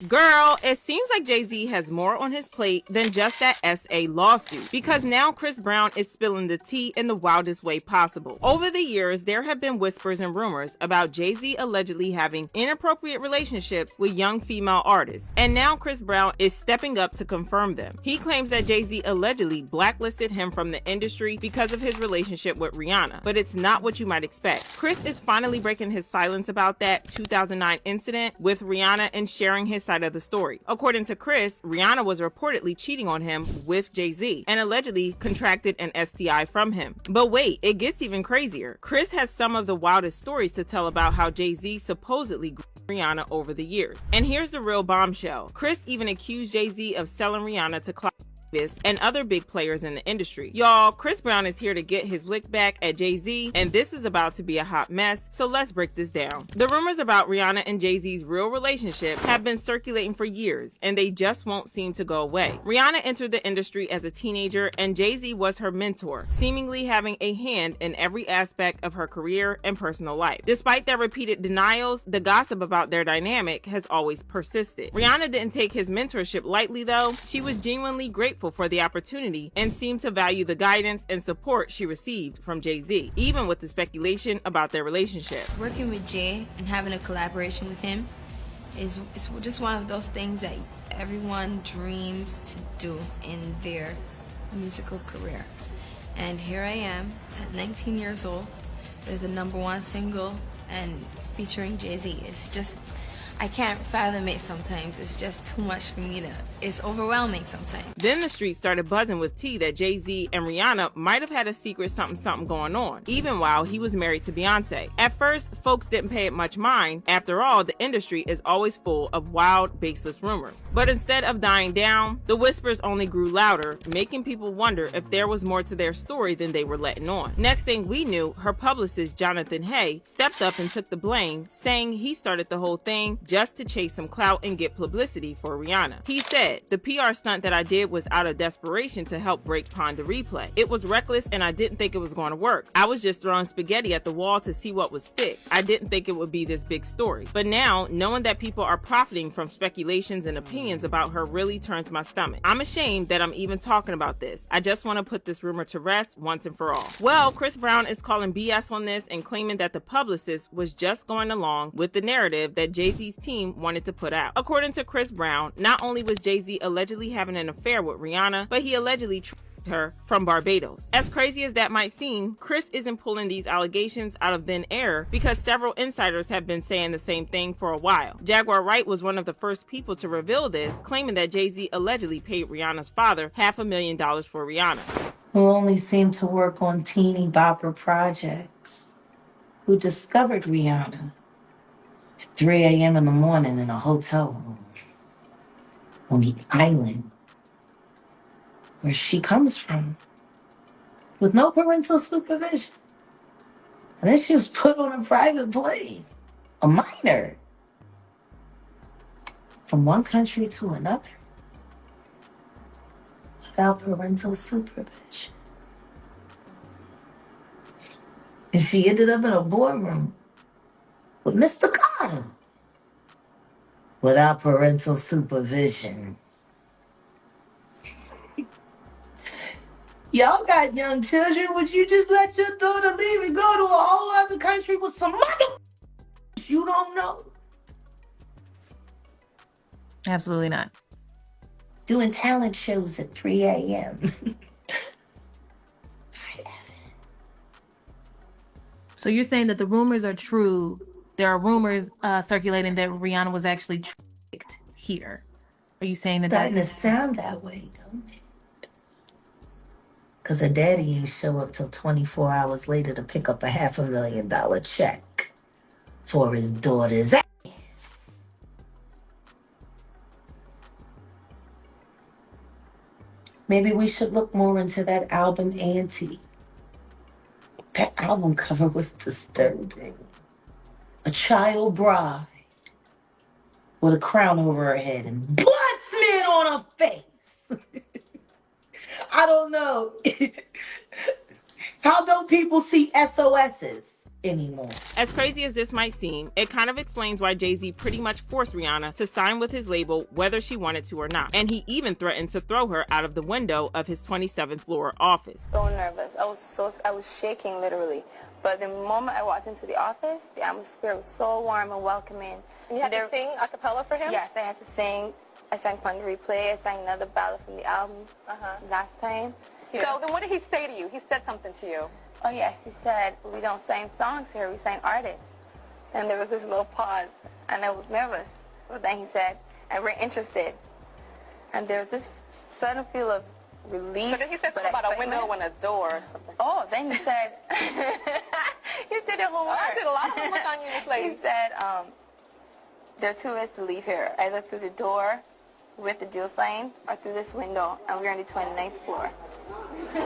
Girl, it seems like Jay-Z has more on his plate than just that SA lawsuit, because now Chris Brown is spilling the tea in the wildest way possible. Over the years, there have been whispers and rumors about Jay-Z allegedly having inappropriate relationships with young female artists, and now Chris Brown is stepping up to confirm them. He claims that Jay-Z allegedly blacklisted him from the industry because of his relationship with Rihanna, but it's not what you might expect. Chris is finally breaking his silence about that 2009 incident with Rihanna and sharing his side of the story. According to Chris, Rihanna was reportedly cheating on him with Jay-Z and allegedly contracted an STI from him. But wait, it gets even crazier. Chris has some of the wildest stories to tell about how Jay-Z supposedly groomed Rihanna over the years. And here's the real bombshell. Chris even accused Jay-Z of selling Rihanna to and other big players in the industry. Y'all, Chris Brown is here to get his lick back at Jay-Z, and this is about to be a hot mess, so let's break this down. The rumors about Rihanna and Jay-Z's real relationship have been circulating for years, and they just won't seem to go away. Rihanna entered the industry as a teenager, and Jay-Z was her mentor, seemingly having a hand in every aspect of her career and personal life. Despite their repeated denials, the gossip about their dynamic has always persisted. Rihanna didn't take his mentorship lightly though. She was genuinely grateful for the opportunity and seemed to value the guidance and support she received from Jay-Z, even with the speculation about their relationship. Working with Jay and having a collaboration with him is just one of those things that everyone dreams to do in their musical career. And here I am at 19 years old with the #1 single and featuring Jay-Z. It's just, I can't fathom it sometimes. It's just too much for me to, it's overwhelming sometimes. Then the street started buzzing with tea that Jay-Z and Rihanna might have had a secret something going on, even while he was married to Beyonce. At first, folks didn't pay it much mind. After all, the industry is always full of wild, baseless rumors. But instead of dying down, the whispers only grew louder, making people wonder if there was more to their story than they were letting on. Next thing we knew, her publicist, Jonathan Hay, stepped up and took the blame, saying he started the whole thing just to chase some clout and get publicity for Rihanna. He said, "The PR stunt that I did was out of desperation to help break Pond to Replay. It was reckless and I didn't think it was going to work. I was just throwing spaghetti at the wall to see what would stick. I didn't think it would be this big story. But now, knowing that people are profiting from speculations and opinions about her really turns my stomach. I'm ashamed that I'm even talking about this. I just want to put this rumor to rest once and for all." Well, Chris Brown is calling BS on this and claiming that the publicist was just going along with the narrative that Jay-Z's team wanted to put out. According to Chris Brown, not only was Jay-Z allegedly having an affair with Rihanna, but he allegedly her from Barbados. As crazy as that might seem, Chris isn't pulling these allegations out of thin air because several insiders have been saying the same thing for a while. Jaguar Wright was one of the first people to reveal this, claiming that Jay-Z allegedly paid Rihanna's father $500,000 for Rihanna. Who only seemed to work on teeny bopper projects, who discovered Rihanna at 3 a.m. in the morning in a hotel room on the island where she comes from, with no parental supervision. And then she was put on a private plane, a minor, from one country to another, without parental supervision. And she ended up in a boardroom with Mr. Carter, without parental supervision. Y'all got young children. Would you just let your daughter leave and go to a whole other country with some mother you don't know? Absolutely not. Doing talent shows at 3 a.m. So you're saying that the rumors are true. There are rumors circulating that Rihanna was actually tricked here. Are you saying that Starting to that's... sound that way, don't it? Because her daddy ain't show up till 24 hours later to pick up a $500,000 check for his daughter's ass. Maybe we should look more into that album, Auntie. That album cover was disturbing. A child bride with a crown over her head and blood smeared on her face. I don't know. How don't people see SOSs? anymore. As crazy as this might seem, it kind of explains why Jay-Z pretty much forced Rihanna to sign with his label whether she wanted to or not. And he even threatened to throw her out of the window of his 27th floor office. So nervous. I was shaking literally. But the moment I walked into the office, the atmosphere was so warm and welcoming. And you had to sing a cappella for him? Yes, I had to sing. I sang Fun to Replay. I sang another ballad from the album last time. Yeah. So then what did he say to you? He said something to you. Oh, yes. He said, we don't sign songs here. We sign artists. And there was this little pause, and I was nervous. But then he said, and we're interested. And there was this sudden feel of relief. So then he said something about a window and a door or something. Oh, then he said, he did the homework. I did a lot of homework on you, Miss Lady. He said, there are two ways to leave here, either through the door with the deal sign or through this window, and we're on the 29th floor. So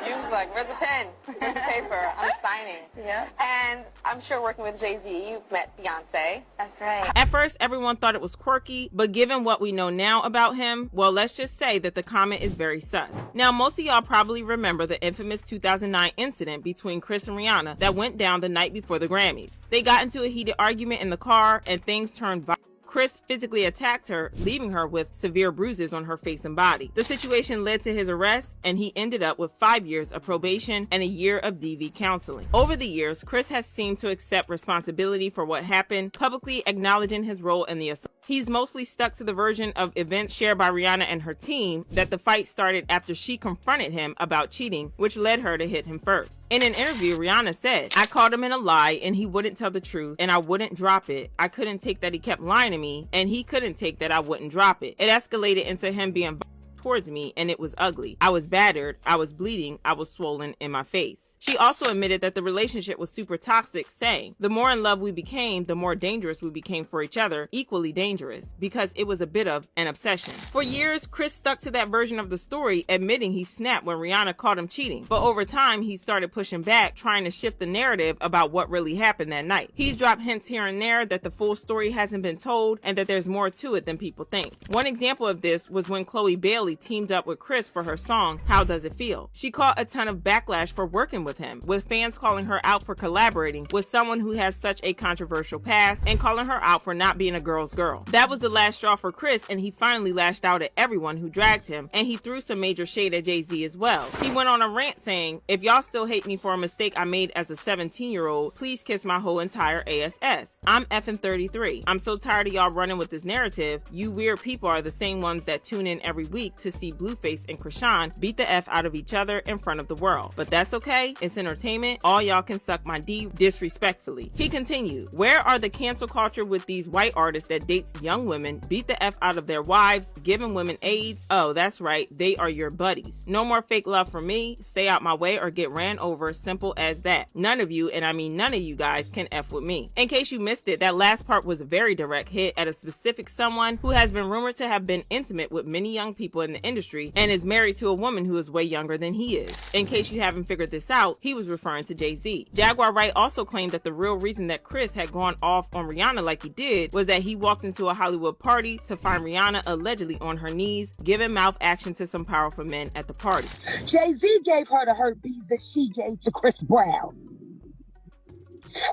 you was like, where's the pen? Where's the paper? I'm signing. Yeah. And I'm sure working with Jay-Z, you met Beyonce. That's right. At first, everyone thought it was quirky, but given what we know now about him, well, let's just say that the comment is very sus. Now, most of y'all probably remember the infamous 2009 incident between Chris and Rihanna that went down the night before the Grammys. They got into a heated argument in the car, and things turned violent. Chris physically attacked her, leaving her with severe bruises on her face and body. The situation led to his arrest, and he ended up with 5 years of probation and a year of DV counseling. Over the years, Chris has seemed to accept responsibility for what happened, publicly acknowledging his role in the assault. He's mostly stuck to the version of events shared by Rihanna and her team that the fight started after she confronted him about cheating, which led her to hit him first. In an interview, Rihanna said, "I caught him in a lie and he wouldn't tell the truth and I wouldn't drop it. I couldn't take that he kept lying to me and he couldn't take that I wouldn't drop it. It escalated into him being towards me and it was ugly. I was battered, I was bleeding, I was swollen in my face." She also admitted that the relationship was super toxic, saying, "The more in love we became, the more dangerous we became for each other, equally dangerous, because it was a bit of an obsession." For years, Chris stuck to that version of the story, admitting he snapped when Rihanna caught him cheating. But over time, he started pushing back, trying to shift the narrative about what really happened that night. He's dropped hints here and there that the full story hasn't been told and that there's more to it than people think. One example of this was when Chloe Bailey teamed up with Chris for her song, How Does It Feel? She caught a ton of backlash for working with him, with fans calling her out for collaborating with someone who has such a controversial past and calling her out for not being a girl's girl. That was the last straw for Chris, and he finally lashed out at everyone who dragged him, and he threw some major shade at Jay-Z as well. He went on a rant saying, "If y'all still hate me for a mistake I made as a 17-year-old, please kiss my whole entire ass. I'm effing 33. I'm so tired of y'all running with this narrative. You weird people are the same ones that tune in every week to see Blueface and Krishan beat the F out of each other in front of the world. But that's okay. It's entertainment. All y'all can suck my D disrespectfully." He continued, "Where are the cancel culture with these white artists that dates young women, beat the F out of their wives, giving women AIDS? Oh, that's right. They are your buddies. No more fake love for me. Stay out my way or get ran over. Simple as that. None of you, and I mean none of you guys, can F with me." In case you missed it, that last part was a very direct hit at a specific someone who has been rumored to have been intimate with many young people in the industry and is married to a woman who is way younger than he is. In case you haven't figured this out, he was referring to Jay-Z. Jaguar Wright also claimed that the real reason that Chris had gone off on Rihanna like he did was that he walked into a Hollywood party to find Rihanna allegedly on her knees, giving mouth action to some powerful men at the party. Jay-Z gave her the herpes that she gave to Chris Brown.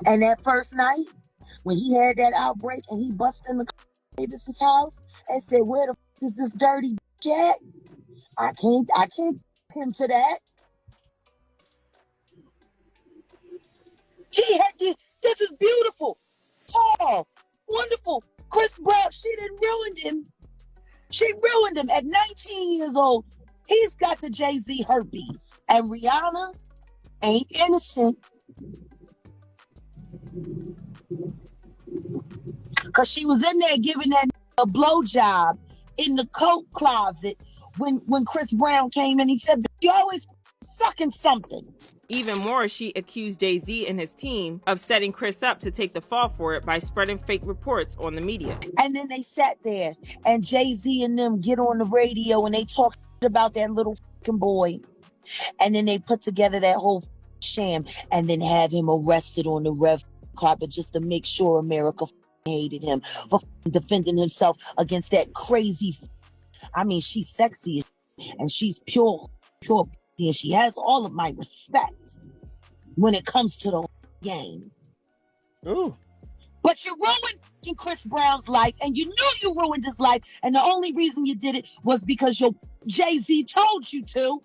And that first night, when he had that outbreak and he busted in the Davis's house and said, "Where the f is this dirty cat? I can't him for that." He had this is beautiful, tall, wonderful. Chris Brown, she didn't ruin him. She ruined him at 19 years old. He's got the Jay-Z herpes. And Rihanna ain't innocent. Because she was in there giving that a blowjob in the coat closet when Chris Brown came in. He said, "You always sucking something." Even more, she accused Jay-Z and his team of setting Chris up to take the fall for it by spreading fake reports on the media. And then they sat there and Jay-Z and them get on the radio and they talk about that little fucking boy. And then they put together that whole sham and then have him arrested on the red carpet just to make sure America hated him for defending himself against that crazy. I mean, she's sexy and she's pure, and she has all of my respect when it comes to the game. Ooh. But you ruined fucking Chris Brown's life, and you knew you ruined his life, and the only reason you did it was because your Jay-Z told you to.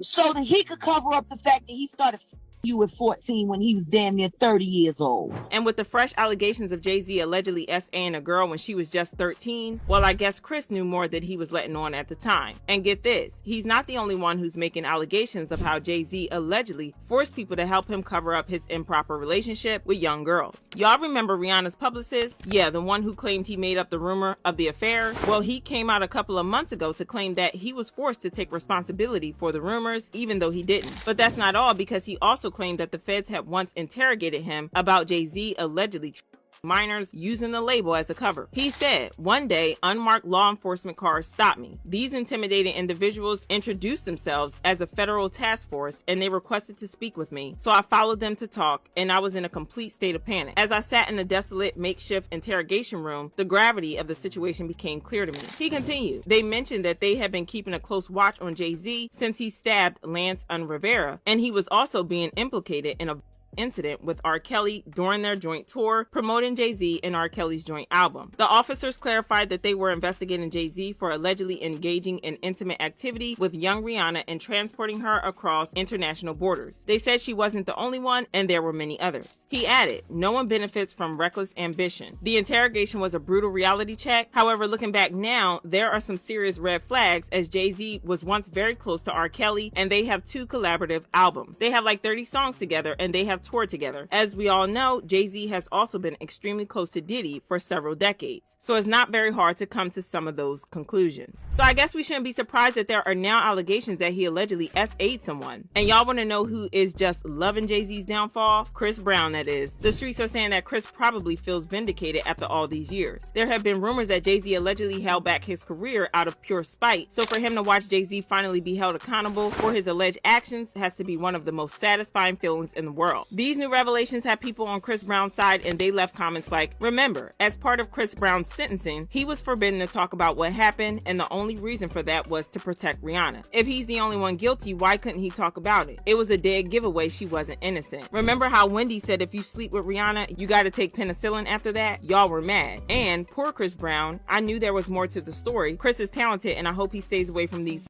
So that he could cover up the fact that he started you at 14 when he was damn near 30 years old. And with the fresh allegations of Jay-Z allegedly SAing a girl when she was just 13, well, I guess Chris knew more that he was letting on at the time. And get this, he's not the only one who's making allegations of how Jay-Z allegedly forced people to help him cover up his improper relationship with young girls. Y'all remember Rihanna's publicist? Yeah, the one who claimed he made up the rumor of the affair? Well, he came out a couple of months ago to claim that he was forced to take responsibility for the rumors, even though he didn't. But that's not all, because he also claimed that the feds had once interrogated him about Jay-Z allegedly minors using the label as a cover. He said, "One day, unmarked law enforcement cars stopped me. These intimidating individuals introduced themselves as a federal task force and they requested to speak with me. So I followed them to talk and I was in a complete state of panic. As I sat in the desolate makeshift interrogation room, the gravity of the situation became clear to me." He continued, "They mentioned that they had been keeping a close watch on Jay-Z since he stabbed Lance Rivera, and he was also being implicated in a incident with R. Kelly during their joint tour promoting Jay-Z and R. Kelly's joint album. The officers clarified that they were investigating Jay-Z for allegedly engaging in intimate activity with young Rihanna and transporting her across international borders. They said she wasn't the only one and there were many others." He added, "No one benefits from reckless ambition." The interrogation was a brutal reality check. However, looking back now, there are some serious red flags, as Jay-Z was once very close to R. Kelly and they have 2 collaborative albums. They have like 30 songs together and they have toured together. As we all know, Jay-Z has also been extremely close to Diddy for several decades, so it's not very hard to come to some of those conclusions. So I guess we shouldn't be surprised that there are now allegations that he allegedly SA'd someone. And y'all want to know who is just loving Jay-Z's downfall? Chris Brown, that is. The streets are saying that Chris probably feels vindicated after all these years. There have been rumors that Jay-Z allegedly held back his career out of pure spite, so for him to watch Jay-Z finally be held accountable for his alleged actions has to be one of the most satisfying feelings in the world. These new revelations have people on Chris Brown's side, and they left comments like, "Remember, as part of Chris Brown's sentencing, he was forbidden to talk about what happened, and the only reason for that was to protect Rihanna. If he's the only one guilty, why couldn't he talk about it? It was a dead giveaway she wasn't innocent. Remember how Wendy said if you sleep with Rihanna, you gotta take penicillin after that? Y'all were mad. And poor Chris Brown, I knew there was more to the story. Chris is talented, and I hope he stays away from these